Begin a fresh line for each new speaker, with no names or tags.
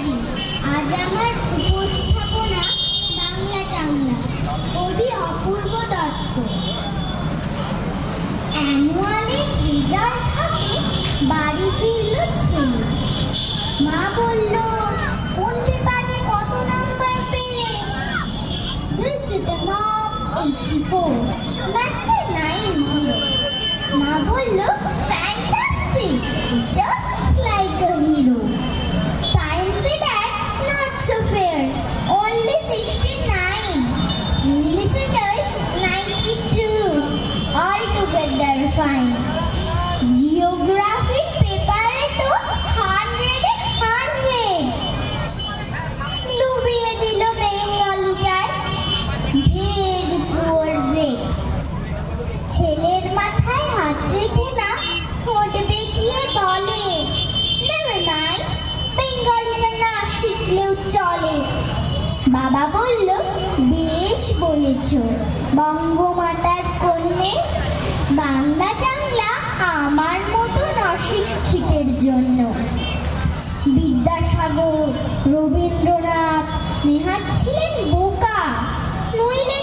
নমস্কারী। আজ আমার উপস্থাপনা বাংলা টাংলা, কবি অপূর্ব দত্ত। অ্যানুয়ালের রেজাল্ট হাতে বাড়ি ফিরল ছেলে। মা বলল, কোন পেপারে কত নাম্বার পেলে? হিস্ট্রিতে মাপ 84, ম্যাথসে 90। মা বলল, fantastic, just like a hero. সায়েন্সে dad, not so fair, only 69। ইংলিশে জাস্ট 92, altogether fine। জিওগ্রাফির পেপারে তো 100 এ 100। ডুবিয়ে দিল বেঙ্গলিটায়, ভেরি পুয়ার গ্রেট। ছেলের মাথায় হাত রেখে না ঠোঁট বেঁকিয়ে বলে, নেভার মাইন্ড, বেঙ্গলিটা না শিখলেও চলে। বাবা বলল, বেশ বলেছ বঙ্গমাতার কন্যে, বাংলা টাংলা আমার মতন অশিক্ষিতের জন্য। বিদ্যাসাগর, রবীন্দ্রনাথ নেহাত ছিলেন বোকা, নইলে